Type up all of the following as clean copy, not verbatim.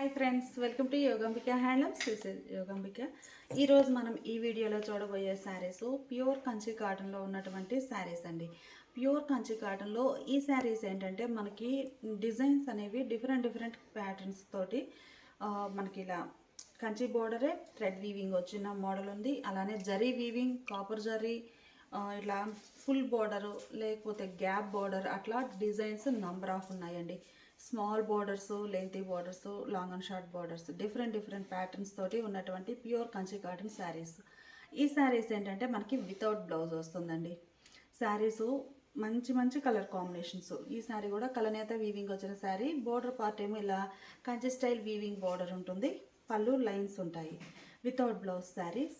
Hi friends, welcome to Yogambika handlooms. This is Yogambika. ఈరోజు మనం ఈ వీడియోలో చూడబోయే శారీస్ ప్యూర్ కంచి కాటన్లో ఉన్నటువంటి శారీస్ అండి. ప్యూర్ కంచి కాటన్లో ఈ శారీస్ ఏంటంటే మనకి డిజైన్స్ అనేవి డిఫరెంట్ ప్యాటర్న్స్ తోటి మనకి ఇలా కంచి బోర్డరే థ్రెడ్ వీవింగ్ వచ్చిన మోడల్ ఉంది. అలానే జరీ వీవింగ్, కాపర్ జరీ, ఇట్లా ఫుల్ బోర్డరు లేకపోతే గ్యాప్ బోర్డర్, అట్లా డిజైన్స్ నంబర్ ఆఫ్ ఉన్నాయండి. Small borders, lengthy borders, long and short borders, different patterns తోటి ఉన్నటువంటి ప్యూర్ కంచి కాటన్ శారీస్. ఈ శారీస్ ఏంటంటే మనకి వితౌట్ బ్లౌజ్ వస్తుందండి. శారీస్ మంచి కలర్ కాంబినేషన్స్. ఈ శారీ కూడా కలనేత వీవింగ్ వచ్చిన శారీ. బోర్డర్ పార్ట్ ఏమో ఇలా కంచి స్టైల్ వీవింగ్ బోర్డర్ ఉంటుంది. పళ్ళు లైన్స్ ఉంటాయి. Without blouse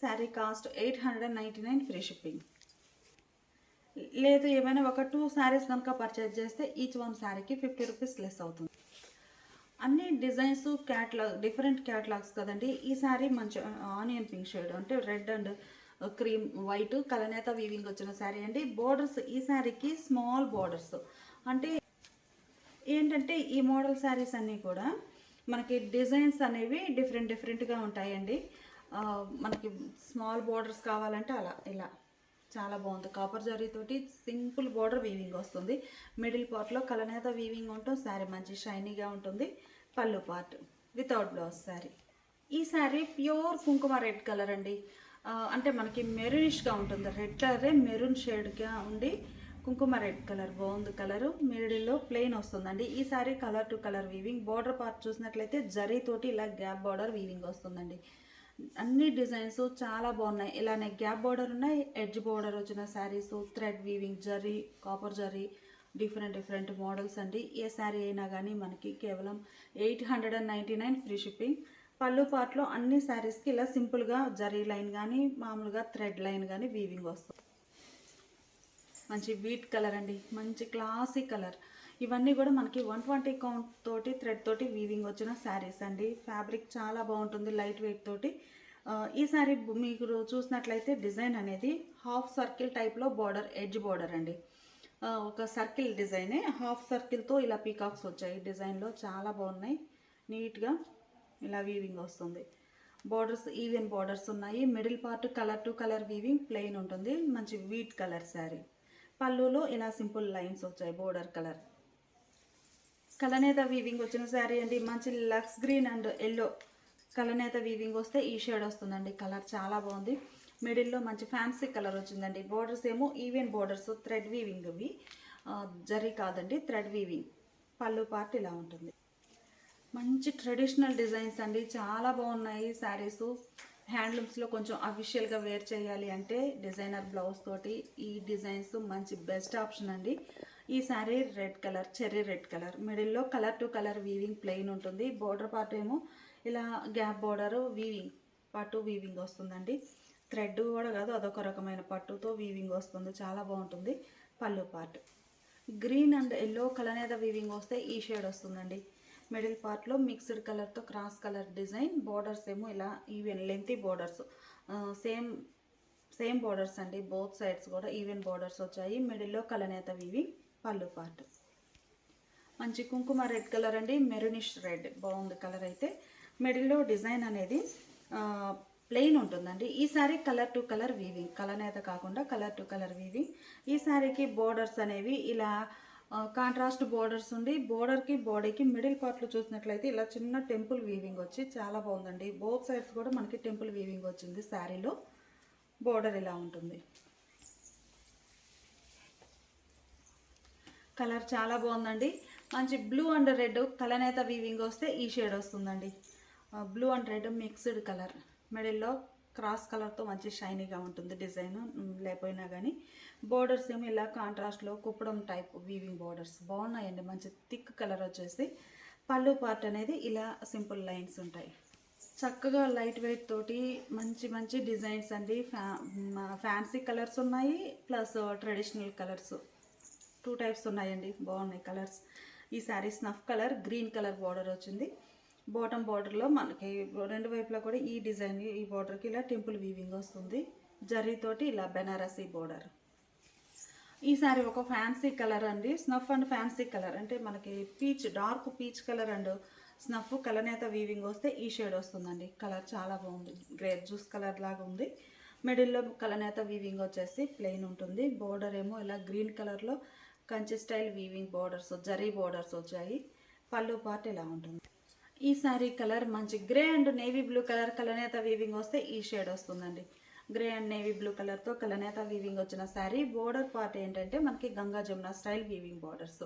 sari cost 899 free shipping. లేదు ఏమైనా ఒక 2 శారీస్ కనుక పర్చేజ్ చేస్తే ఈచ్ వన్ శారీకి 50 రూపీస్ లెస్ అవుతుంది. అన్ని డిజైన్స్ డిఫరెంట్ క్యాటలాగ్స్ కదండి. ఈ శారీ మంచి ఆనియన్ పింక్ షేడ్ అంటే రెడ్ అండ్ క్రీమ్ వైట్ కలనేత వీవింగ్ వచ్చిన శారీ అండి. బోర్డర్స్ ఈ శారీకి స్మాల్ బోర్డర్స్. అంటే ఏంటంటే ఈ మోడల్ శారీస్ అన్నీ కూడా మనకి డిజైన్స్ అనేవి డిఫరెంట్గా ఉంటాయండి. మనకి స్మాల్ బోర్డర్స్ కావాలంటే అలా ఇలా చాలా బాగుంది. కాపర్ జరీతోటి సింపుల్ బోర్డర్ వీవింగ్ వస్తుంది. మిడిల్ పార్ట్లో కలనేత వీవింగ్ ఉంటుంది. శారీ మంచి షైనీగా ఉంటుంది. పళ్ళు పార్ట్ వితౌట్ బ్లౌజ్ శారీ. ఈ శారీ ప్యూర్ కుంకుమ రెడ్ కలర్ అండి. అంటే మనకి మెరూనిష్గా ఉంటుంది. రెడ్ కలరే మెరూన్ షేడ్గా ఉండి కుంకుమ రెడ్ కలర్ బాగుంది. కలరు మిడిల్లో ప్లెయిన్ వస్తుందండి. ఈ sari colour to colour weaving. Border part చూసినట్లయితే జరీతోటి ఇలా గ్యాప్ బోర్డర్ వీవింగ్ వస్తుందండి. అన్ని డిజైన్స్ చాలా బాగున్నాయి. ఇలానే గ్యాప్ బోర్డర్ ఉన్నాయి, ఎడ్జ్ బోర్డర్ వచ్చిన saris, thread weaving, zari, copper zari, different models అండి. ఏ శారీ అయినా కానీ మనకి కేవలం 899 ఫ్రీ షిప్పింగ్. పళ్ళు పార్ట్లో అన్ని శారీస్కి ఇలా సింపుల్గా జరీ లైన్ కానీ మామూలుగా థ్రెడ్ లైన్ కానీ వీవింగ్ వస్తుంది. మంచి వీట్ కలర్ అండి, మంచి క్లాసీ కలర్. ఇవన్నీ కూడా మనకి 120 కౌంట్ తోటి థ్రెడ్ తోటి వీవింగ్ వచ్చిన శారీస్ అండి. ఫ్యాబ్రిక్ చాలా బాగుంటుంది, లైట్ వెయిట్ తోటి. ఈ శారీ మీకు చూసినట్లయితే డిజైన్ అనేది హాఫ్ సర్కిల్ టైప్లో బోర్డర్, ఎడ్జ్ బోర్డర్ అండి. ఒక సర్కిల్ డిజైనే హాఫ్ సర్కిల్తో ఇలా పీకాక్స్ వచ్చాయి. డిజైన్లో చాలా బాగున్నాయి. నీట్గా ఇలా వీవింగ్ వస్తుంది. బోర్డర్స్ ఈవెన్ బోర్డర్స్ ఉన్నాయి. Middle part colour to colour weaving plain ఉంటుంది. మంచి వీట్ కలర్ శారీ. పళ్ళులో ఇలా సింపుల్ లైన్స్ వచ్చాయి. బోర్డర్ కలర్ కలనేత వీవింగ్ వచ్చిన శారీ అండి. మంచి లక్స్ గ్రీన్ అండ్ ఎల్లో కలనేత వీవింగ్ వస్తే ఈ షేడ్ వస్తుందండి. కలర్ చాలా బాగుంది. మిడిల్లో మంచి ఫ్యాన్సీ కలర్ వచ్చిందండి. బోర్డర్స్ ఏమో ఈవెన్ బోర్డర్స్, థ్రెడ్ వీవింగ్. ఇవి జరీ కాదండి, థ్రెడ్ వీవింగ్. పళ్ళు పార్ట్ ఇలా ఉంటుంది. మంచి ట్రెడిషనల్ డిజైన్స్ అండి, చాలా బాగున్నాయి శారీస్. హ్యాండ్లూమ్స్లో కొంచెం అఫీషియల్గా వేర్ చేయాలి అంటే డిజైనర్ బ్లౌజ్ తోటి ఈ డిజైన్స్ మంచి బెస్ట్ ఆప్షన్ అండి. ఈ sari red colour, cherry red colour. మిడిల్లో colour to colour weaving plain ఉంటుంది. బోర్డర్ పార్ట్ ఏమో ఇలా గ్యాప్ బోర్డరు వీవింగ్, పట్టు వీవింగ్ వస్తుందండి. థ్రెడ్ కూడా కాదు, అదొక రకమైన పట్టుతో వీవింగ్ వస్తుంది. చాలా బాగుంటుంది. పళ్ళు పార్ట్ గ్రీన్ అండ్ ఎల్లో కలనేత వీవింగ్ వస్తే ఈ షేడ్ వస్తుందండి. మిడిల్ పార్ట్లో మిక్స్డ్ కలర్తో క్రాస్ కలర్ డిజైన్. బోర్డర్స్ ఏమో ఇలా even lengthy borders, same borders అండి. బోత్ సైడ్స్ కూడా ఈవెన్ బోర్డర్స్ వచ్చాయి. మిడిల్లో కలనేత వీవింగ్. పళ్ళు పార్ట్ మంచి కుంకుమ రెడ్ కలర్ అండి, మెరూనిష్ రెడ్ బాగుంది కలర్ అయితే. మిడిల్లో డిజైన్ అనేది ప్లెయిన్ ఉంటుందండి. ఈ sari colour to colour weaving, కలనేత కాకుండా కలర్ టు కలర్ వీవింగ్. ఈ శారీకి బోర్డర్స్ అనేవి ఇలా కాంట్రాస్ట్ బోర్డర్స్ ఉండి బోర్డర్కి బాడీకి మిడిల్ పార్ట్లో చూసినట్లయితే ఇలా చిన్న టెంపుల్ వీవింగ్ వచ్చి చాలా బాగుందండి. బోత్ సైడ్స్ కూడా మనకి టెంపుల్ వీవింగ్ వచ్చింది. శారీలో బోర్డర్ ఇలా ఉంటుంది. కలర్ చాలా బాగుందండి. మంచి బ్లూ అండ్ రెడ్ కలనేత వీవింగ్ వస్తే ఈ షేడ్ వస్తుందండి. Blue and red mixed colour. మిడిల్లో క్రాస్ కలర్తో మంచి షైనీగా ఉంటుంది డిజైన్ లేకపోయినా కానీ. బోర్డర్స్ ఏమో ఇలా కాంట్రాస్ట్లో కుప్పడం టైప్ వీవింగ్ బోర్డర్స్ బాగున్నాయండి. మంచి థిక్ కలర్ వచ్చేసి. పళ్ళు పార్ట్ అనేది ఇలా సింపుల్ లైన్స్ ఉంటాయి. చక్కగా లైట్ వెయిట్ తోటి మంచి డిజైన్స్ అండి. ఫ్యాన్సీ కలర్స్ ఉన్నాయి, ప్లస్ ట్రెడిషనల్ కలర్స్. 2 టైప్స్ ఉన్నాయండి. బాగున్నాయి కలర్స్. ఈ sari snuff colour, green colour border వచ్చింది. బాటమ్ బార్డర్లో మనకి రెండు వైపులా కూడా ఈ డిజైన్, ఈ బార్డర్కి ఇలా టెంపుల్ వీవింగ్ వస్తుంది. జరీతోటి ఇలా బెనారసీ బార్డర్. ఈ శారీ ఒక ఫ్యాన్సీ కలర్ అండి. స్నఫ్ అండ్ ఫ్యాన్సీ కలర్ అంటే మనకి peach, dark peach colour and snuff కలనేత వీవింగ్ వస్తే ఈ షేడ్ వస్తుందండి. కలర్ చాలా బాగుంది, గ్రేప్ జ్యూస్ కలర్ లాగా ఉంది. మిడిల్లో కలనేత వీవింగ్ వచ్చేసి ప్లెయిన్ ఉంటుంది. బోర్డర్ ఏమో ఇలా గ్రీన్ కలర్లో కంచి స్టైల్ వీవింగ్ బోర్డర్స్, జరీ బోర్డర్స్ వచ్చాయి. పళ్ళు పార్ట్ ఇలా ఉంటుంది. ఈ సారీ కలర్ మంచి grey and navy blue colour కలనేత వీవింగ్ వస్తే ఈ షేడ్ వస్తుందండి. గ్రే అండ్ నేవీ బ్లూ కలర్తో కలనేత వీవింగ్ వచ్చిన శారీ. బోర్డర్ పార్ట్ ఏంటంటే మనకి Ganga Jamuna style weaving borders,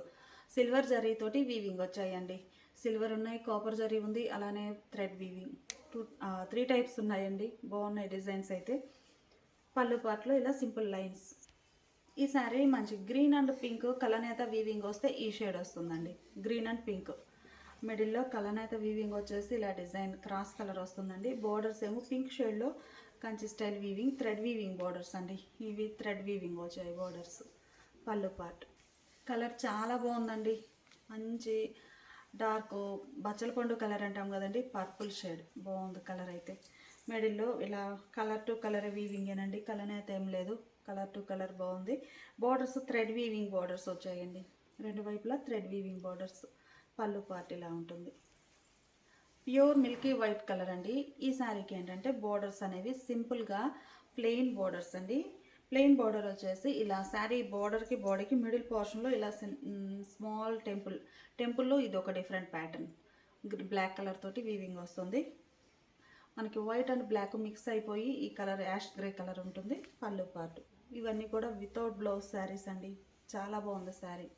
silver జరీతోటి వీవింగ్ వచ్చాయండి. సిల్వర్ ఉన్నాయి, కాపర్ జరీ ఉంది, అలానే థ్రెడ్ వీవింగ్. 3 టైప్స్ ఉన్నాయండి. బాగున్నాయి డిజైన్స్ అయితే. పళ్ళు పార్ట్లో ఇలా సింపుల్ లైన్స్. ఈ శారీ మంచి గ్రీన్ అండ్ పింక్ కలనేత వీవింగ్ వస్తే ఈ షేడ్ వస్తుందండి. Green and pink. మిడిల్లో కలనేత వీవింగ్ వచ్చేసి ఇలా డిజైన్ క్రాస్ కలర్ వస్తుందండి. బోర్డర్స్ ఏమో పింక్ షేడ్లో Kanchi style weaving, thread weaving borders అండి. ఇవి థ్రెడ్ వీవింగ్ వచ్చాయి బోర్డర్స్. పళ్ళు పార్ట్. కలర్ చాలా బాగుందండి. మంచి డార్క్ బచ్చల పండు కలర్ అంటాం కదండి, పర్పుల్ షేడ్. బాగుంది కలర్ అయితే. మిడిల్లో ఇలా కలర్ టు కలర్ వీవింగేనండి, కలనేత ఏం లేదు. కలర్ టు కలర్ బాగుంది. బోర్డర్స్ థ్రెడ్ వీవింగ్ బోర్డర్స్ వచ్చాయండి. రెండు వైపులా థ్రెడ్ వీవింగ్ బోర్డర్స్. పళ్ళు పార్ట్ ఇలా ఉంటుంది. ప్యూర్ మిల్కీ వైట్ కలర్ అండి. ఈ శారీకి ఏంటంటే బోర్డర్స్ అనేవి సింపుల్గా ప్లెయిన్ బోర్డర్స్ అండి. ప్లెయిన్ బోర్డర్ వచ్చేసి ఇలా శారీ బోర్డర్కి బాడీకి మిడిల్ పోర్షన్లో ఇలా స్మాల్ టెంపుల్లో ఇది ఒక డిఫరెంట్ ప్యాటర్న్ బ్లాక్ కలర్ తోటి వీవింగ్ వస్తుంది. మనకి వైట్ అండ్ బ్లాక్ మిక్స్ అయిపోయి ఈ కలర్ యాష్ గ్రే కలర్ ఉంటుంది. పళ్ళు పార్ట్. ఇవన్నీ కూడా వితౌట్ బ్లౌజ్ శారీస్ అండి. చాలా బాగుంది శారీ.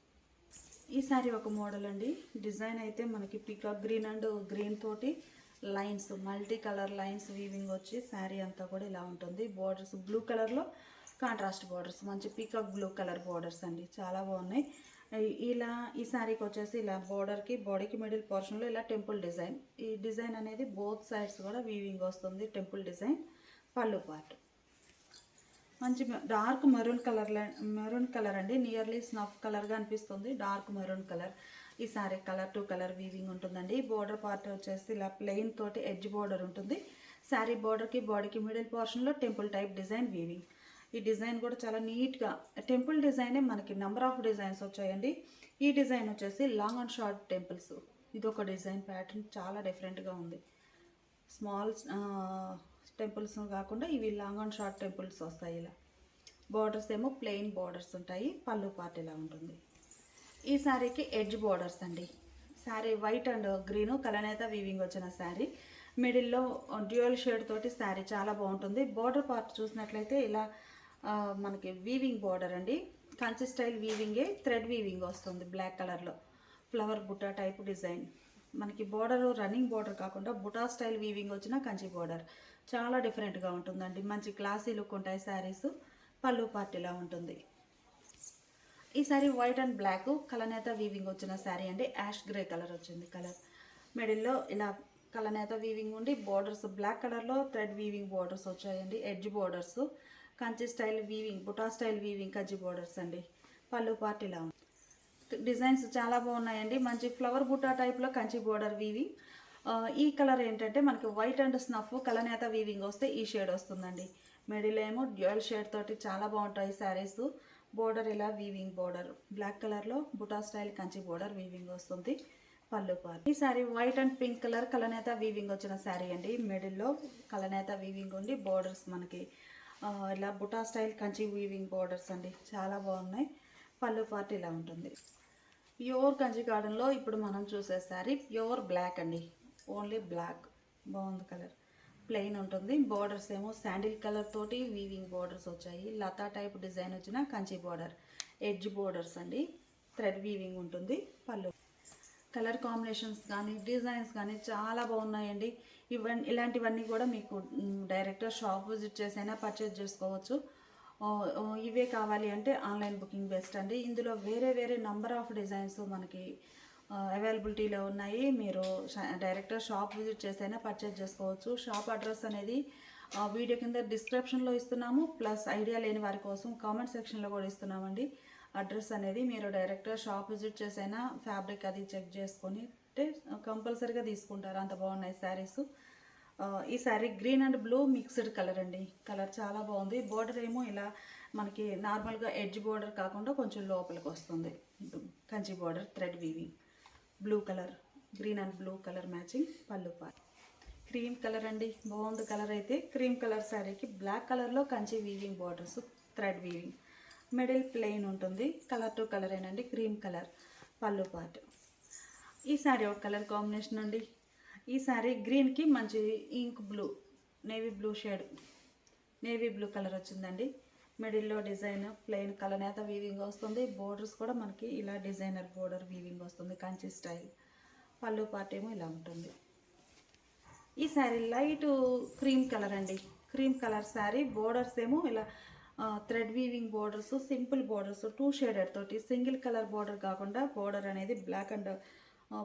ఈ శారీ ఒక మోడల్ అండి. డిజైన్ అయితే మనకి పీకాక్ గ్రీన్ అండ్ గ్రీన్ తోటి lines, multi colour lines weaving వచ్చి శారీ అంతా కూడా ఇలా ఉంటుంది. బోర్డర్స్ బ్లూ కలర్లో కాంట్రాస్ట్ బోర్డర్స్, మంచి పీకాక్ బ్లూ కలర్ బోర్డర్స్ అండి. చాలా బాగున్నాయి. ఇలా ఈ శారీకి వచ్చేసి ఇలా బోర్డర్కి బాడీకి మిడిల్ పోర్షన్లో ఇలా టెంపుల్ డిజైన్. ఈ డిజైన్ అనేది బోత్ సైడ్స్ కూడా వీవింగ్ వస్తుంది, టెంపుల్ డిజైన్. పళ్ళు పార్ట్. మంచి డార్క్ మెరూన్ కలర్ అండి. నియర్లీ స్నఫ్ కలర్గా అనిపిస్తుంది, డార్క్ మెరూన్ కలర్. ఈ sari colour to colour weaving ఉంటుందండి. బోర్డర్ పార్ట్ వచ్చేసి ఇలా ప్లెయిన్ తోటి ఎడ్జ్ బోర్డర్ ఉంటుంది. శారీ బోర్డర్కి బాడీకి మిడిల్ పోర్షన్లో టెంపుల్ టైప్ డిజైన్ వీవింగ్. ఈ డిజైన్ కూడా చాలా నీట్గా టెంపుల్ డిజైనే మనకి నెంబర్ ఆఫ్ డిజైన్స్ వచ్చాయండి. ఈ డిజైన్ వచ్చేసి లాంగ్ అండ్ షార్ట్ టెంపుల్స్. ఇది ఒక డిజైన్ ప్యాటర్న్ చాలా డిఫరెంట్గా ఉంది. స్మాల్ టెంపుల్స్ కాకుండా ఇవి లాంగ్ అండ్ షార్ట్ టెంపుల్స్ వస్తాయి. ఇలా బోర్డర్స్ ఏమో ప్లెయిన్ బోర్డర్స్ ఉంటాయి. పళ్ళు పార్ట్ ఇలా ఉంటుంది. ఈ శారీకి ఎడ్జ్ బోర్డర్స్ అండి. శారీ వైట్ అండ్ గ్రీను కలనేత వీవింగ్ వచ్చిన శారీ. మిడిల్లో డ్యూయల్ షేడ్ తోటి శారీ చాలా బాగుంటుంది. బోర్డర్ పార్ట్ చూసినట్లయితే ఇలా మనకి వీవింగ్ బోర్డర్ అండి. కంచి స్టైల్ వీవింగే, థ్రెడ్ వీవింగ్ వస్తుంది బ్లాక్ కలర్లో. ఫ్లవర్ బుట్ట టైప్ డిజైన్. మనకి బోర్డర్ రన్నింగ్ బోర్డర్ కాకుండా బుటా స్టైల్ వీవింగ్ వచ్చిన కంచి బోర్డర్ చాలా డిఫరెంట్గా ఉంటుందండి. మంచి క్లాసీ లుక్ ఉంటాయి శారీస్. పళ్ళు పార్ట్ ఇలా ఉంటుంది. ఈ శారీ వైట్ అండ్ బ్లాక్ కలనేత వీవింగ్ వచ్చిన శారీ అండి. యాష్ గ్రే కలర్ వచ్చింది కలర్. మిడిల్లో ఇలా కలనేత వీవింగ్ ఉండి బోర్డర్స్ బ్లాక్ కలర్లో థ్రెడ్ వీవింగ్ బోర్డర్స్ వచ్చాయండి. Edge borders, Kanchi style weaving, బుటా స్టైల్ వీవింగ్ కంచి బోర్డర్స్ అండి. పళ్ళు పార్ట్ ఇలా ఉంది. డిజైన్స్ చాలా బాగున్నాయండి. మంచి ఫ్లవర్ బుట్టా టైప్లో కంచి బోర్డర్ వీవింగ్. ఈ కలర్ ఏంటంటే మనకి వైట్ అండ్ స్నఫ్ కలనేత వీవింగ్ వస్తే ఈ షేడ్ వస్తుందండి. మిడిల్ ఏమో డ్యూయల్ షేడ్ తోటి చాలా బాగుంటాయి శారీస్. బోర్డర్ ఇలా వీవింగ్ బోర్డర్ బ్లాక్ కలర్లో బుటా స్టైల్ కంచి బోర్డర్ వీవింగ్ వస్తుంది. పళ్ళు పార్ట్. ఈ sari white and pink colour కలనేత వీవింగ్ వచ్చిన శారీ అండి. మిడిల్లో కలనేత వీవింగ్ ఉండి బోర్డర్స్ మనకి ఇలా బుటా స్టైల్ కంచి వీవింగ్ బోర్డర్స్ అండి. చాలా బాగున్నాయి. పళ్ళు పార్ట్ ఇలా ఉంటుంది. ప్యూర్ కంచి కాటన్లో ఇప్పుడు మనం చూసే శారీ ప్యూర్ బ్లాక్ అండి. Only black. బాగుంది కలర్. ప్లెయిన్ ఉంటుంది. బోర్డర్స్ ఏమో శాండిల్ కలర్ తోటి వీవింగ్ బోర్డర్స్ వచ్చాయి. లతా టైప్ డిజైన్ వచ్చిన కంచి బోర్డర్, ఎడ్జ్ బోర్డర్స్ అండి. థ్రెడ్ వీవింగ్ ఉంటుంది. పళ్ళు. కలర్ కాంబినేషన్స్ కానీ డిజైన్స్ కానీ చాలా బాగున్నాయండి. ఇలాంటివన్నీ కూడా మీకు డైరెక్ట్గా షాప్ విజిట్ చేసైనా పర్చేజ్ చేసుకోవచ్చు. ఇవే కావాలి అంటే ఆన్లైన్ బుకింగ్ బెస్ట్ అండి. ఇందులో వేరే వేరే నంబర్ ఆఫ్ డిజైన్స్ మనకి అవైలబిలిటీలో ఉన్నాయి. మీరు డైరెక్ట్గా షాప్ విజిట్ చేసైనా పర్చేజ్ చేసుకోవచ్చు. షాప్ అడ్రస్ అనేది వీడియో కింద డిస్క్రిప్షన్లో ఇస్తున్నాము. ప్లస్ ఐడియా లేని వారి కోసం కామెంట్ సెక్షన్లో కూడా ఇస్తున్నామండి. అడ్రస్ అనేది మీరు డైరెక్ట్గా షాప్ విజిట్ చేసైనా ఫ్యాబ్రిక్ అది చెక్ చేసుకొని కంపల్సరీగా తీసుకుంటారు. అంత బాగున్నాయి శారీస్. ఈ sari green and blue mixed colour అండి. కలర్ చాలా బాగుంది. బోర్డర్ ఏమో ఇలా మనకి నార్మల్గా ఎడ్జ్ బోర్డర్ కాకుండా కొంచెం లోపలికి వస్తుంది. Kanchi border thread weaving blue colour. Green and blue colour matching పళ్ళు పార్ట్. క్రీమ్ కలర్ అండి, బాగుంది కలర్ అయితే. క్రీమ్ కలర్ శారీకి బ్లాక్ కలర్లో Kanchi weaving borders, thread weaving, middle plain ఉంటుంది. కలర్ టు కలర్ ఏనండి, క్రీమ్ కలర్ పళ్ళు పార్ట్. ఈ శారీ ఒక కలర్ కాంబినేషన్ అండి. ఈ శారీ గ్రీన్కి మంచి ink blue, navy blue shade, navy blue colour వచ్చిందండి. మిడిల్లో డిజైన్ ప్లెయిన్ కలనేత వీవింగ్ వస్తుంది. బోర్డర్స్ కూడా మనకి ఇలా డిజైనర్ బోర్డర్ వీవింగ్ వస్తుంది, కంచి స్టైల్. పళ్ళు పార్ట్ ఏమో ఇలా ఉంటుంది. ఈ శారీ లైట్ క్రీమ్ కలర్ అండి, క్రీమ్ కలర్ శారీ. బోర్డర్స్ ఏమో ఇలా thread weaving borders, simple borders, 2 shaded తోటి. సింగిల్ కలర్ బోర్డర్ కాకుండా బోర్డర్ అనేది బ్లాక్ అండ్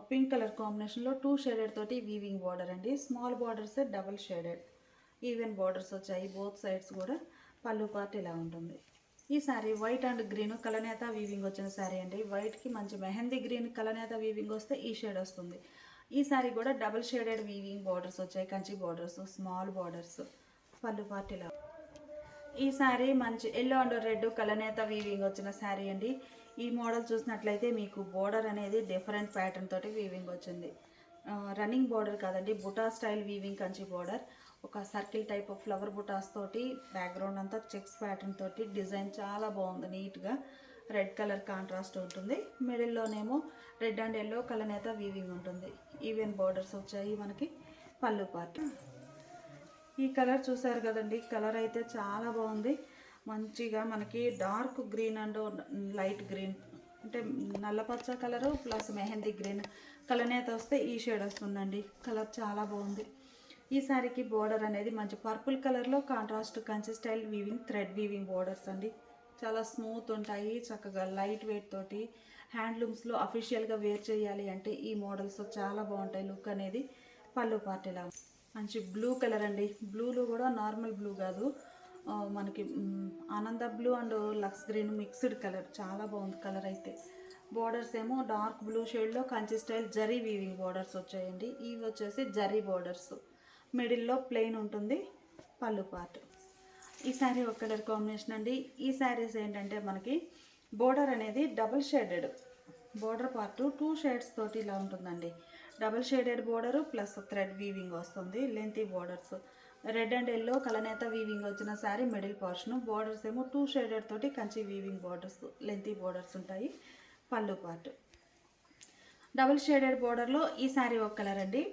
పింక్ కలర్ కాంబినేషన్లో 2 షేడెడ్ తోటి వీవింగ్ బోర్డర్ అండి. Small borders double shaded even borders వచ్చాయి బోత్ సైడ్స్ కూడా. పళ్ళు పార్ట్ ఇలా ఉంటుంది. ఈ శారీ వైట్ అండ్ గ్రీన్ కలనేత వీవింగ్ వచ్చిన శారీ అండి. వైట్కి మంచి మెహందీ గ్రీన్ కలనేత వీవింగ్ వస్తే ఈ షేడ్ వస్తుంది. ఈ శారీ కూడా డబుల్ షేడెడ్ వీవింగ్ బార్డర్స్ వచ్చాయి, కంచి బార్డర్స్, స్మాల్ బార్డర్స్. పళ్ళు పార్ట్ ఇలా. ఈ శారీ మంచి ఎల్లో అండ్ రెడ్ కలనేత వీవింగ్ వచ్చిన శారీ అండి. ఈ మోడల్ చూసినట్లయితే మీకు బోర్డర్ అనేది డిఫరెంట్ ప్యాటర్న్ తోటి వీవింగ్ వచ్చింది. రన్నింగ్ బోర్డర్ కాదండి, బుటా స్టైల్ వీవింగ్ కంచి బోర్డర్. ఒక సర్కిల్ టైప్ ఆఫ్ ఫ్లవర్ బుటాస్ తోటి, బ్యాక్గ్రౌండ్ అంతా చెక్స్ ప్యాటర్న్ తోటి. డిజైన్ చాలా బాగుంది, నీట్గా రెడ్ కలర్ కాంట్రాస్ట్ ఉంటుంది. మిడిల్లోనేమో రెడ్ అండ్ ఎల్లో కలనేత వీవింగ్ ఉంటుంది. ఈవెన్ బోర్డర్స్ వచ్చాయి మనకి. పళ్ళు పార్ట్. ఈ కలర్ చూసారు కదండి, కలర్ అయితే చాలా బాగుంది. మంచిగా మనకి dark green and light green, అంటే నల్లపచ్చ కలరు ప్లస్ మెహందీ గ్రీన్ కలనేత వస్తే ఈ షేడ్ వస్తుందండి. కలర్ చాలా బాగుంది. ఈ శారీకి బోర్డర్ అనేది మంచి పర్పుల్ కలర్లో contrast Kanchi style weaving, thread weaving borders అండి. చాలా స్మూత్ ఉంటాయి, చక్కగా లైట్ వెయిట్ తోటి. హ్యాండ్లూమ్స్లో అఫీషియల్గా వేర్ చేయాలి అంటే ఈ మోడల్స్ చాలా బాగుంటాయి లుక్ అనేది. పళ్ళు పార్ట్ ఇలా మంచి బ్లూ కలర్ అండి. బ్లూలో కూడా నార్మల్ బ్లూ కాదు, మనకి ఆనంద బ్లూ అండ్ లక్స్ గ్రీన్ మిక్స్డ్ కలర్. చాలా బాగుంది కలర్ అయితే. బోర్డర్స్ ఏమో డార్క్ బ్లూ షేడ్లో Kanchi style zari weaving borders వచ్చాయండి. ఇవి వచ్చేసి జరీ బోర్డర్స్. మిడిల్లో ప్లెయిన్ ఉంటుంది. పళ్ళు పార్ట్. ఈ శారీ ఒక కలర్ కాంబినేషన్ అండి. ఈ శారీస్ ఏంటంటే మనకి బోర్డర్ అనేది double shaded border part, 2 shades తోటి ఇలా ఉంటుందండి. Double shaded border plus thread weaving వస్తుంది. Lengthy borders, red and yellow కలనేత వీవింగ్ వచ్చిన శారీ. మిడిల్ పోర్షన్ బోర్డర్స్ ఏమో 2 షేడెడ్ తోటి Kanchi weaving borders, lengthy borders ఉంటాయి. పళ్ళు పార్ట్. డబుల్ షేడెడ్ బోర్డర్లో ఈ శారీ ఒక కలర్ అండి.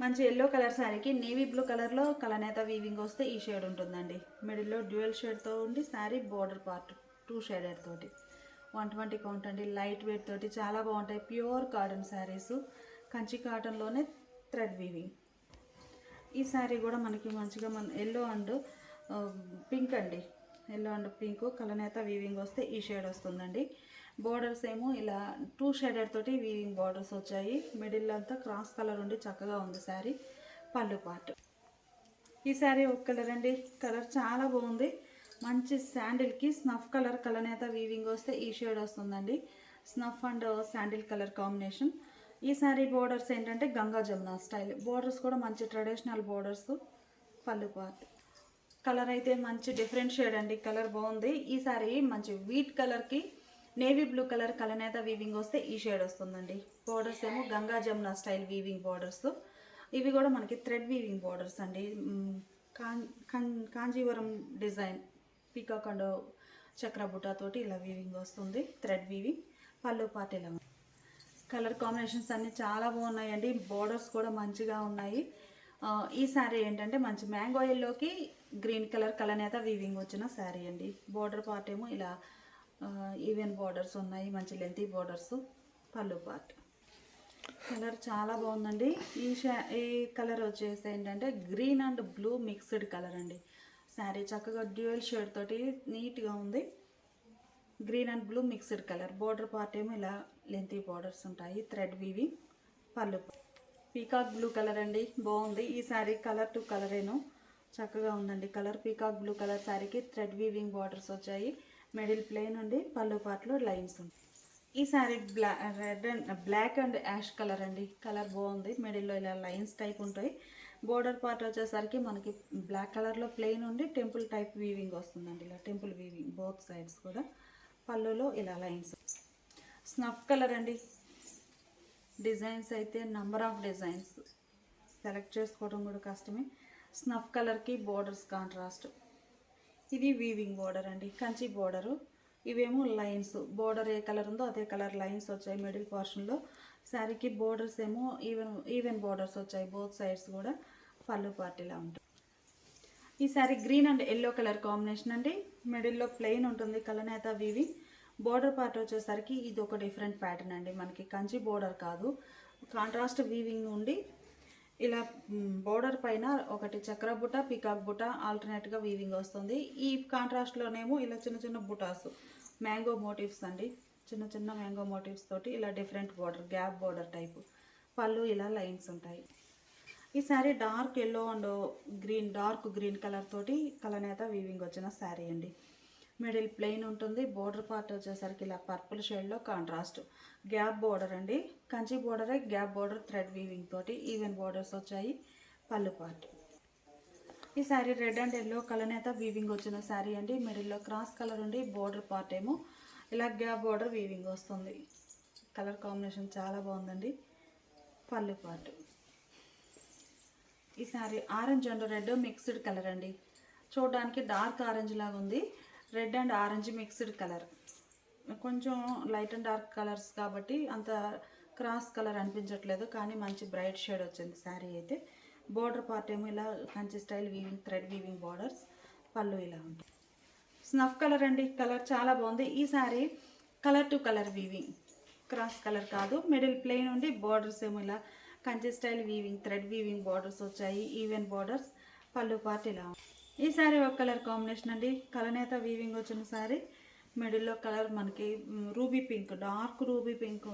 మంచి ఎల్లో కలర్ శారీకి నేవీ బ్లూ కలర్లో కలనేత వీవింగ్ వస్తే ఈ షేడ్ ఉంటుందండి. మిడిల్లో డ్యూయల్ షేడ్తో ఉండి శారీ బోర్డర్ పార్ట్ 2 షేడెడ్ తోటి. 120 కౌంట్ అండి. లైట్ వెయిట్ తోటి చాలా బాగుంటాయి. ప్యూర్ కాటన్ శారీస్, కంచి కాటన్లోనే థ్రెడ్ వీవింగ్. ఈ శారీ కూడా మనకి మంచిగా ఎల్లో అండ్ పింక్ అండి. ఎల్లో అండ్ పింక్ కలనేత వీవింగ్ వస్తే ఈ షేడ్ వస్తుందండి. బోర్డర్స్ ఏమో ఇలా 2 షేడెడ్ తోటి వీవింగ్ బోర్డర్స్ వచ్చాయి. మిడిల్ అంతా క్రాస్ కలర్ ఉండి చక్కగా ఉంది శారీ. పళ్ళు పార్ట్. ఈ శారీ ఒక కలర్ అండి. కలర్ చాలా బాగుంది. మంచి శాండిల్కి స్నఫ్ కలర్ కలనేత వీవింగ్ వస్తే ఈ షేడ్ వస్తుందండి. Snuff and sandal colour combination. ఈ శారీ బోర్డర్స్ ఏంటంటే గంగా జమున స్టైల్. బోర్డర్స్ కూడా మంచి ట్రెడిషనల్ బోర్డర్స్. పళ్ళు పార్ట్. కలర్ అయితే మంచి డిఫరెంట్ షేడ్ అండి, కలర్ బాగుంది. ఈ శారీ మంచి వీట్ కలర్కి నేవీ బ్లూ కలర్ కలనేత వీవింగ్ వస్తే ఈ షేడ్ వస్తుందండి. బోర్డర్స్ ఏమో Ganga Jamuna style weaving borders. ఇవి కూడా మనకి థ్రెడ్ వీవింగ్ బోర్డర్స్ అండి. కాంజీవరం డిజైన్ పీకాక్ అండ్ చక్ర బుటా తోటి ఇలా వీవింగ్ వస్తుంది, థ్రెడ్ వీవింగ్. పళ్ళు పార్ట్ ఇలా. కలర్ కాంబినేషన్స్ అన్నీ చాలా బాగున్నాయండి. బోర్డర్స్ కూడా మంచిగా ఉన్నాయి. ఈ శారీ ఏంటంటే మంచి మ్యాంగో ఎల్లోకి గ్రీన్ కలర్ కలనేత వీవింగ్ వచ్చిన శారీ అండి. బోర్డర్ పార్ట్ ఏమో ఇలా ఈవెన్ బోర్డర్స్ ఉన్నాయి, మంచి లెంతీ బోర్డర్స్. పళ్ళు పార్ట్. కలర్ చాలా బాగుందండి. ఈ కలర్ వచ్చేసి ఏంటంటే green and blue mixed colour అండి. శారీ చక్కగా డ్యూయల్ షేడ్ తోటి నీట్గా ఉంది. Green and blue mixed colour. Border part ఏమో ఇలా లెంతీ బోర్డర్స్ ఉంటాయి, థ్రెడ్ వీవింగ్. పళ్ళు. పీకాక్ బ్లూ కలర్ అండి, బాగుంది. ఈ శారీ కలర్ టు కలరేను చక్కగా ఉందండి. కలర్ పీకాక్ బ్లూ కలర్ శారీకి థ్రెడ్ వీవింగ్ బార్డర్స్ వచ్చాయి. మిడిల్ ప్లెయిన్ ఉండి పళ్ళు పార్ట్లో లైన్స్ ఉంటాయి. ఈ sari black and ash colour అండి. కలర్ బాగుంది. మిడిల్లో ఇలా లైన్స్ టైప్ ఉంటాయి. బోర్డర్ పార్ట్ వచ్చేసరికి మనకి బ్లాక్ కలర్లో ప్లెయిన్ ఉండి టెంపుల్ టైప్ వీవింగ్ వస్తుందండి. ఇలా టెంపుల్ వీవింగ్ బోత్ సైడ్స్ కూడా. పళ్ళులో ఇలా లైన్స్. స్నఫ్ కలర్ అండి. డిజైన్స్ అయితే నంబర్ ఆఫ్ డిజైన్స్, సెలెక్ట్ చేసుకోవడం కూడా కష్టమే. స్నఫ్ కలర్కి బోర్డర్స్ కాంట్రాస్ట్. ఇది వీవింగ్ బోర్డర్ అండి, కంచి బోర్డరు. ఇవేమో లైన్స్, బోర్డర్ ఏ కలర్ ఉందో అదే కలర్ లైన్స్ వచ్చాయి మిడిల్ పోర్షన్లో. శారీకి బోర్డర్స్ ఏమో ఈవెన్ బోర్డర్స్ వచ్చాయి బోత్ సైడ్స్ కూడా. పళ్ళు పార్టీలా ఉంటుంది. ఈ sari green and yellow colour combination అండి. మిడిల్లో ప్లెయిన్ ఉంటుంది కలనేత వీవింగ్. బోర్డర్ పార్ట్ వచ్చేసరికి ఇది ఒక డిఫరెంట్ ప్యాటర్న్ అండి, మనకి కంచి బోర్డర్ కాదు, కాంట్రాస్ట్ వీవింగ్ ఉండి ఇలా బోర్డర్ పైన ఒకటి చక్ర బుట్ట, పికాక్ బుట్ట ఆల్టర్నేట్గా వీవింగ్ వస్తుంది. ఈ కాంట్రాస్ట్లోనేమో ఇలా చిన్న చిన్న బుటాస్, మ్యాంగో మోటివ్స్ అండి, చిన్న చిన్న మ్యాంగో మోటివ్స్ తోటి ఇలా different border, gap border type. పళ్ళు ఇలా లైన్స్ ఉంటాయి. ఈ sari dark yellow and green, dark green colour తోటి కలనేత వీవింగ్ వచ్చిన శారీ అండి. మిడిల్ ప్లెయిన్ ఉంటుంది. బోర్డర్ పార్ట్ వచ్చేసరికి ఇలా పర్పుల్ షేడ్లో కాంట్రాస్ట్ గ్యాప్ బోర్డర్ అండి, కంచి బోర్డరే గ్యాప్ బోర్డర్ థ్రెడ్ వీవింగ్ తోటి ఈవెన్ బోర్డర్స్ వచ్చాయి. పళ్ళు పార్ట్. ఈ శారీ రెడ్ అండ్ ఎల్లో కలనేత వీవింగ్ వచ్చిన శారీ అండి. మిడిల్లో క్రాస్ కలర్ ఉండి బోర్డర్ పార్ట్ ఏమో ఇలా గ్యాప్ బోర్డర్ వీవింగ్ వస్తుంది. కలర్ కాంబినేషన్ చాలా బాగుందండి. పళ్ళు పార్ట్. ఈ sari orange and red mixed colour అండి, చూడడానికి డార్క్ ఆరెంజ్ లాగా ఉంది. Red and orange mixed colour, కొంచెం లైట్ అండ్ డార్క్ కలర్స్ కాబట్టి అంత క్రాస్ కలర్ అనిపించట్లేదు, కానీ మంచి బ్రైట్ షేడ్ వచ్చింది శారీ అయితే. బోర్డర్ పార్ట్ ఏమో ఇలా Kanchi style weaving thread weaving borders. పళ్ళు ఇలా ఉంటుంది. స్నఫ్ కలర్ అండి, కలర్ చాలా బాగుంది. ఈ sari colour to colour weaving, cross colour కాదు. మిడిల్ ప్లెయిన్ ఉండి బోర్డర్స్ ఏమో ఇలా Kanchi style weaving thread weaving borders వచ్చాయి, ఈవెన్ బోర్డర్స్. పళ్ళు పార్ట్ ఇలా. ఈ శారీ ఒక కలర్ కాంబినేషన్ అండి, కలనేత వీవింగ్ వచ్చిన శారీ. మిడిల్లో కలర్ మనకి ruby pink, dark ruby pink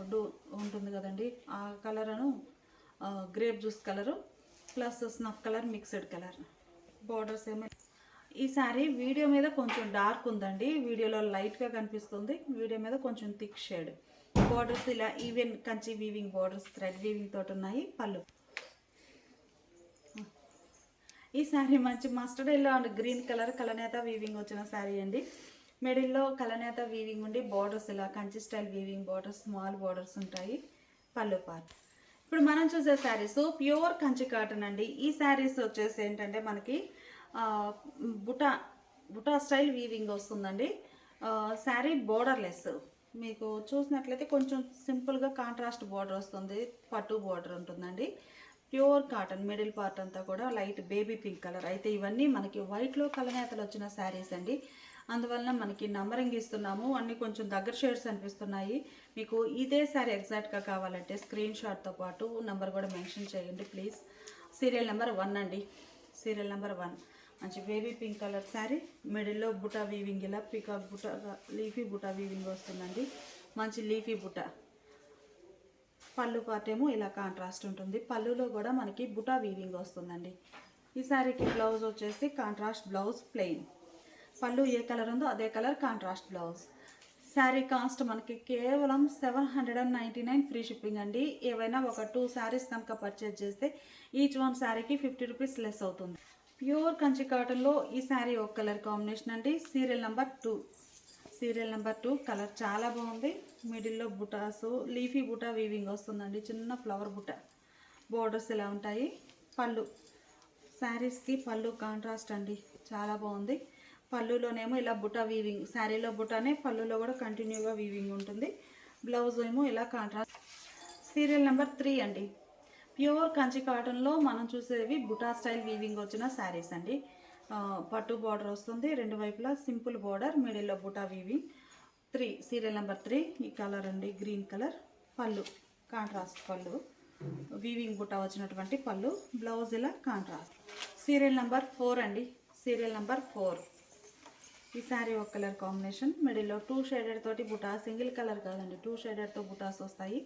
ఉంటుంది కదండి, ఆ కలర్ను grape juice colour plus snuff colour mixed colour. Borders ఏమో. ఈ శారీ వీడియో మీద కొంచెం డార్క్ ఉందండి, వీడియోలో లైట్గా కనిపిస్తుంది, వీడియో మీద కొంచెం థిక్ షేడ్. బోర్డర్స్ ఇలా even Kanchi weaving borders thread weaving తోటి ఉన్నాయి. పళ్ళు. ఈ శారీ మంచి mustard yellow and green colour కలనేత వీవింగ్ వచ్చిన శారీ అండి. మిడిల్లో కలనేత వీవింగ్ ఉండి బోర్డర్స్ ఇలా Kanchi style weaving borders, small borders ఉంటాయి. పళ్ళు పార్ట్. ఇప్పుడు మనం చూసే శారీస్ ప్యూర్ కంచి కాటన్ అండి. ఈ శారీస్ వచ్చేసి ఏంటంటే మనకి బుటా స్టైల్ వీవింగ్ వస్తుందండి. శారీ బోర్డర్లెస్, మీకు చూసినట్లయితే కొంచెం సింపుల్గా కాంట్రాస్ట్ బోర్డర్ వస్తుంది, పట్టు బోర్డర్ ఉంటుందండి. ప్యూర్ కాటన్, మిడిల్ పార్ట్ అంతా కూడా లైట్ బేబీ పింక్ కలర్. అయితే ఇవన్నీ మనకి వైట్లో కలనేతలు వచ్చిన శారీస్ అండి, అందువలన మనకి నంబరింగ్ ఇస్తున్నాము, అన్నీ కొంచెం దగ్గర షేడ్స్ అనిపిస్తున్నాయి. మీకు ఇదే శారీ ఎగ్జాక్ట్గా కావాలంటే స్క్రీన్ షాట్తో పాటు నెంబర్ కూడా మెన్షన్ చేయండి ప్లీజ్. సీరియల్ నెంబర్ 1 అండి, సీరియల్ నెంబర్ 1. మంచి బేబీ పింక్ కలర్ శారీ, మిడిల్లో బుటా వీవింగ్ ఇలా పీకాక్ బుటా, లీఫీ బుటా వీవింగ్ వస్తుందండి, మంచి లీఫీ బుటా. పళ్ళు పార్ట్ ఏమో ఇలా కాంట్రాస్ట్ ఉంటుంది, పళ్ళులో కూడా మనకి బుటా వీవింగ్ వస్తుందండి. ఈ శారీకి బ్లౌజ్ వచ్చేసి కాంట్రాస్ట్ బ్లౌజ్ ప్లెయిన్. పళ్ళు ఏ కలర్ ఉందో అదే colour contrast blouse. Sari cost మనకి కేవలం 799 ఫ్రీ షిప్పింగ్ అండి. ఏవైనా ఒక 2 శారీస్ కనుక పర్చేజ్ చేస్తే ఈచ్ వన్ శారీకి 50 రూపీస్ లెస్ అవుతుంది. ప్యూర్ కంచి కాటన్లో ఈ శారీ ఒక కలర్ కాంబినేషన్ అండి. Serial number 2. Serial number 2 colour చాలా బాగుంది. మిడిల్లో బుటాసు లీఫీ బుటా వీవింగ్ వస్తుందండి, చిన్న ఫ్లవర్ బుట్ట. బోర్డర్స్ ఇలా ఉంటాయి. పళ్ళు, శారీస్కి పళ్ళు కాంట్రాస్ట్ అండి, చాలా బాగుంది. పళ్ళులోనేమో ఇలా బుటా వీవింగ్, శారీలో బుటానే పళ్ళులో కూడా కంటిన్యూగా వీవింగ్ ఉంటుంది. బ్లౌజ్ ఏమో ఇలా కాంట్రాస్ట్. సీరియల్ నెంబర్ 3 అండి. ప్యూర్ కంచి కాటన్లో మనం చూసేవి బుటా స్టైల్ వీవింగ్ వచ్చిన శారీస్ అండి. పట్టు బార్డర్ వస్తుంది, రెండు వైపులా సింపుల్ బార్డర్, మిడిల్లో బుటా వీవింగ్. 3, serial number 3. ఈ కలర్ అండి, గ్రీన్ కలర్. పళ్ళు కాంట్రాస్ట్ పళ్ళు, వీవింగ్ బుటా వచ్చినటువంటి పళ్ళు. బ్లౌజ్ ఇలా కాంట్రాస్ట్. సీరియల్ నెంబర్ 4 అండి, సీరియల్ నెంబర్ 4. ఈ శారీ ఒక కలర్ కాంబినేషన్, మిడిల్లో 2 షేడెడ్ తోటి బుటా, సింగిల్ కలర్ కాదండి 2 షేడెడ్తో బుటాస్ వస్తాయి.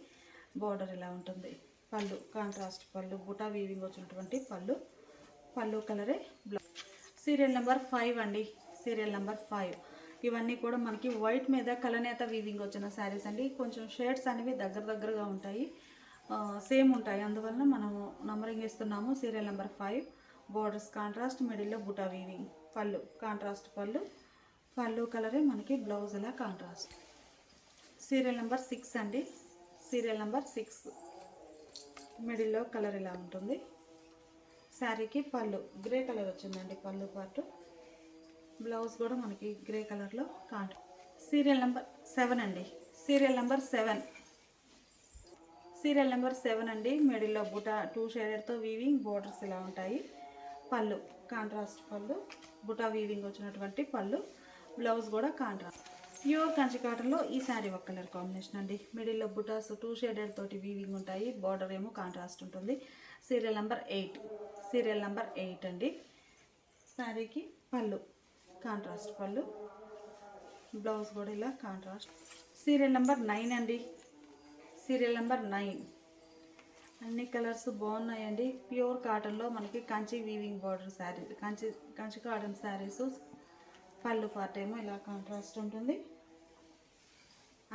బార్డర్ ఇలా ఉంటుంది. పళ్ళు కాంట్రాస్ట్ పళ్ళు, బుటా వీవింగ్ వచ్చినటువంటి పళ్ళు. పళ్ళు కలరే బ్లౌజ్. సీరియల్ నెంబర్ 5 అండి, సీరియల్ నెంబర్ 5. ఇవన్నీ కూడా మనకి వైట్ మీద కలనేత వీవింగ్ వచ్చిన శారీస్ అండి. కొంచెం షేడ్స్ అనేవి దగ్గరగా ఉంటాయి, సేమ్ ఉంటాయి, అందువలన మనము నంబరింగ్ ఇస్తున్నాము. Serial number 5. బోర్డర్స్ కాంట్రాస్ట్, మిడిల్లో బుటా వీవింగ్. పళ్ళు కాంట్రాస్ట్ పళ్ళు, పళ్ళు కలరే మనకి బ్లౌజ్ ఇలా కాంట్రాస్ట్. సీరియల్ నెంబర్ 6 అండి, సీరియల్ నెంబర్ 6. మిడిల్లో కలర్ ఇలా ఉంటుంది. శారీకి పళ్ళు గ్రే కలర్ వచ్చిందండి పళ్ళు పార్ట్. బ్లౌజ్ కూడా మనకి గ్రే కలర్లో సీరియల్ నెంబర్ 7 అండి. Serial number 7. సీరియల్ నెంబర్ 7 అండి. మిడిల్లో బుటా 2 షేడెడ్తో వీవింగ్ బోర్డర్స్ ఇలా ఉంటాయి. పళ్ళు కాంట్రాస్ట్ పళ్ళు, బుటా వీవింగ్ వచ్చినటువంటి పళ్ళు. బ్లౌజ్ కూడా కాంట్రాస్ట్. ప్యూర్ కంచి కాటన్లో ఈ శారీ ఒక కలర్ కాంబినేషన్ అండి. మిడిల్లో బుటాస్ 2 షేడెడ్ తోటి వీవింగ్ ఉంటాయి. బార్డర్ ఏమో కాంట్రాస్ట్ ఉంటుంది. Serial number 8. సీరియల్ నెంబర్ 8 అండి. శారీకి పళ్ళు కాంట్రాస్ట్ పళ్ళు, బ్లౌజ్ కూడా ఇలా కాంట్రాస్ట్. సీరియల్ నెంబర్ 9 అండి. Serial number 9. అన్ని కలర్స్ బాగున్నాయండి. ప్యూర్ కాటన్లో మనకి Kanchi weaving border sari, Kanchi cotton saris. పళ్ళు పార్ట్ ఏమో ఇలా కాంట్రాస్ట్ ఉంటుంది.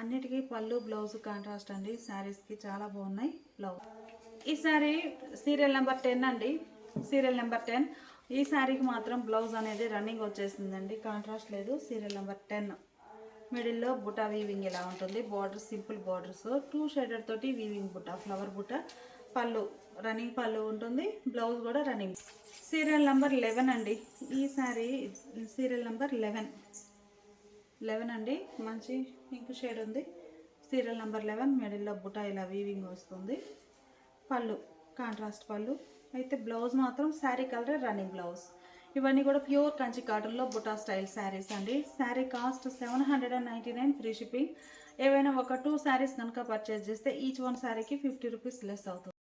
అన్నిటికీ పళ్ళు బ్లౌజ్ కాంట్రాస్ట్ అండి. శారీస్కి చాలా బాగున్నాయి బ్లౌజ్. ఈ శారీ సీరియల్ నెంబర్ 10 అండి. Serial number 10. ఈ శారీకి మాత్రం బ్లౌజ్ అనేది రన్నింగ్ వచ్చేసిందండి, కాంట్రాస్ట్ లేదు. Serial number 10. మిడిల్లో బుటా వీవింగ్ ఇలా ఉంటుంది. బార్డర్ సింపుల్ బార్డర్స్ 2 షేడెడ్ తోటి వీవింగ్ బుటా, ఫ్లవర్ బుటా. పళ్ళు రన్నింగ్ పళ్ళు ఉంటుంది. బ్లౌజ్ కూడా రన్నింగ్. సీరియల్ నెంబర్ 11 అండి. ఈ శారీ సీరియల్ నెంబర్ 11 అండి. మంచి పింక్ షేడ్ ఉంది. Serial number 11. మిడిల్లో బుటా ఇలా వీవింగ్ వస్తుంది. పళ్ళు కాంట్రాస్ట్ పళ్ళు. అయితే బ్లౌజ్ మాత్రం శారీ కలర్ రన్నింగ్ బ్లౌజ్. ఇవన్నీ కూడా ప్యూర్ కంచి కాటన్లో బుటా స్టైల్ శారీస్ అండి. Sari cost 799 free shipping. ఏవైనా ఒక 2 శారీస్ కనుక పర్చేస్ చేస్తే ఈచ్ వన్ శారీకి 50 రూపీస్ లెస్ అవుతుంది.